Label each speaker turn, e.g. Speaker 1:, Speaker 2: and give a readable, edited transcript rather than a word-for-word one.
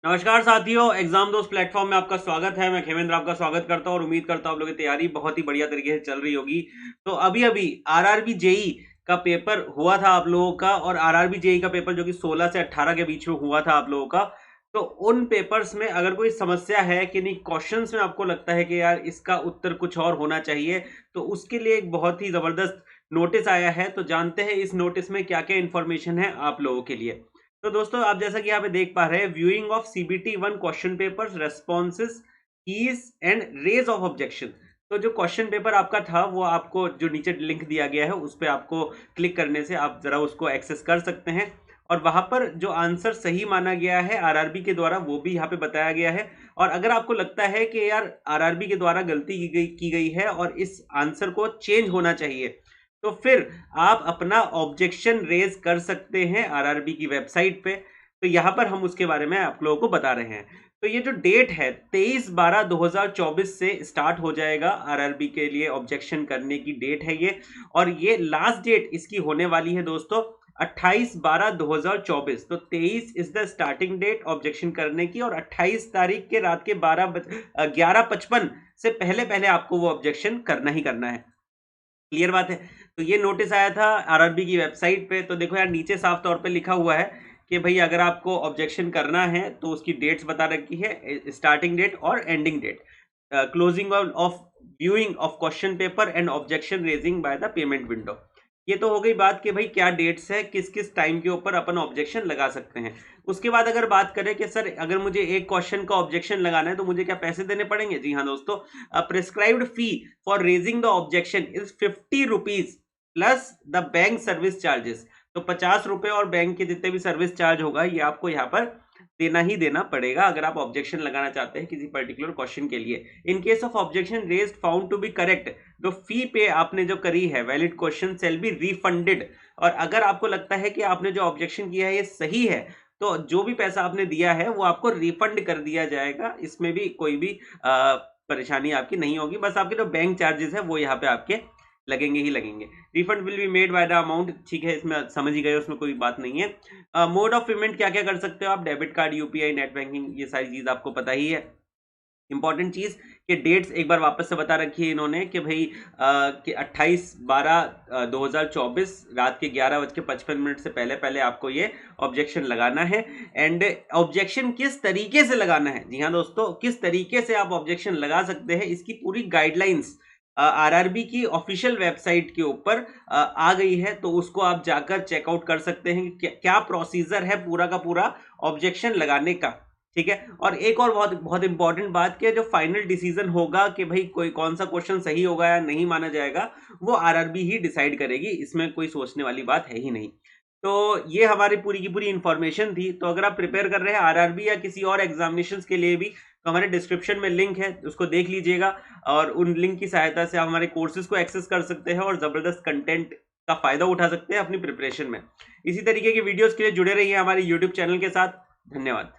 Speaker 1: नमस्कार साथियों, एग्जाम दोस्त प्लेटफॉर्म में आपका स्वागत है। मैं खेमेंद्र आपका स्वागत करता हूं और उम्मीद करता हूं आप लोगों की तैयारी बहुत ही बढ़िया तरीके से चल रही होगी। तो अभी-अभी आरआरबी जेईई का पेपर हुआ था आप लोगों का, और आरआरबी जेईई का पेपर जो कि 16 से 18 के बीच में हुआ था आप लोगों का। तो उन पेपर्स में अगर कोई समस्या है कि नहीं, क्वेश्चंस में आपको लगता है कि यार इसका उत्तर कुछ और होना चाहिए, तो उसके लिए एक बहुत ही जबरदस्त नोटिस आया है। तो जानते हैं इस नोटिस में क्या-क्या इन्फॉर्मेशन है आप लोगों के लिए। तो दोस्तों आप जैसा कि यहाँ पे देख पा रहे हैं, viewing of CBT 1 question papers, responses, keys and raise of objection. तो जो क्वेश्चन पेपर आपका था वो आपको जो नीचे लिंक दिया गया है उस पर आपको क्लिक करने से आप जरा उसको एक्सेस कर सकते हैं, और वहां पर जो आंसर सही माना गया है आरआरबी के द्वारा वो भी यहाँ पे बताया गया है। और अगर आपको लगता है कि यार आरआरबी के द्वारा गलती की गई है और इस आंसर को चेंज होना चाहिए, तो फिर आप अपना ऑब्जेक्शन रेज कर सकते हैं आरआरबी की वेबसाइट पे। तो यहाँ पर हम उसके बारे में आप लोगों को बता रहे हैं। तो ये जो डेट है 23/12/2024 से स्टार्ट हो जाएगा आरआरबी के लिए ऑब्जेक्शन करने की डेट है ये। और ये लास्ट डेट इसकी होने वाली है दोस्तों 28/12/2024। तो 23 is the starting date objection करने की, और 28 तारीख के रात के 11:55 से पहले पहले आपको वो ऑब्जेक्शन करना ही करना है। क्लियर बात है। तो ये नोटिस आया था आरआरबी की वेबसाइट पे। तो देखो यार, नीचे साफ तौर पे लिखा हुआ है कि भाई अगर आपको ऑब्जेक्शन करना है तो उसकी डेट्स बता रखी है, स्टार्टिंग डेट और ending date, closing of viewing of question paper and objection raising by the payment window. ये तो हो गई बात कि भाई क्या डेट्स है, किस किस टाइम के ऊपर अपन ऑब्जेक्शन लगा सकते हैं। उसके बाद अगर बात करें कि सर अगर मुझे एक क्वेश्चन का ऑब्जेक्शन लगाना है तो मुझे क्या पैसे देने पड़ेंगे? जी हाँ दोस्तों, prescribed fee for raising the objection is 50 rupees plus the bank service charges. तो 50 रुपए और बैंक के जितने भी सर्विस चार्ज होगा ये आपको यहाँ पर देना ही देना पड़ेगा अगर आप ऑब्जेक्शन लगाना चाहते हैं किसी पर्टिकुलर क्वेश्चन के लिए। In case of objection raised found to be correct, जो फी पे आपने जो करी है valid question shall be refunded. और अगर आपको लगता है कि आपने जो ऑब्जेक्शन किया है ये सही है, तो जो भी पैसा आपने दिया है वो आपको रिफंड कर दिया जाएगा। इसमें भी कोई भी परेशानी आपकी नहीं होगी। बस आपके जो बैंक चार्जेस है वो यहाँ पे आपके लगेंगे ही लगेंगे। Refund will be made by the amount, ठीक है, इसमें समझ ही गए, उसमें कोई बात नहीं है। मोड ऑफ पेमेंट क्या क्या कर सकते हो आप? Debit card, UPI, net banking, ये सारी चीज आपको पता ही है। इंपॉर्टेंट चीज कि डेट्स एक बार वापस से बता रखी है इन्होंने कि भाई कि 28/12/2024 रात के 11:55 से पहले पहले आपको ये ऑब्जेक्शन लगाना है। एंड ऑब्जेक्शन किस तरीके से लगाना है, जी हाँ दोस्तों, किस तरीके से आप ऑब्जेक्शन लगा सकते हैं इसकी पूरी गाइडलाइंस आरआरबी की ऑफिशियल वेबसाइट के ऊपर आ गई है। तो उसको आप जाकर चेकआउट कर सकते हैं कि क्या प्रोसीजर है पूरा का पूरा ऑब्जेक्शन लगाने का। ठीक है। और एक और बहुत बहुत इंपॉर्टेंट बात कि जो फाइनल डिसीजन होगा कि भाई कोई कौन सा क्वेश्चन सही होगा या नहीं माना जाएगा, वो आरआरबी ही डिसाइड करेगी, इसमें कोई सोचने वाली बात है ही नहीं। तो ये हमारी पूरी की पूरी इंफॉर्मेशन थी। तो अगर आप प्रिपेयर कर रहे हैं आरआरबी या किसी और एग्जामिनेशंस के लिए भी, तो हमारे डिस्क्रिप्शन में लिंक है, उसको देख लीजिएगा। और उन लिंक की सहायता से आप हमारे कोर्सेज को एक्सेस कर सकते हैं और जबरदस्त कंटेंट का फायदा उठा सकते हैं अपनी प्रिपरेशन में। इसी तरीके की वीडियोस के लिए जुड़े रहिए हमारे यूट्यूब चैनल के साथ। धन्यवाद।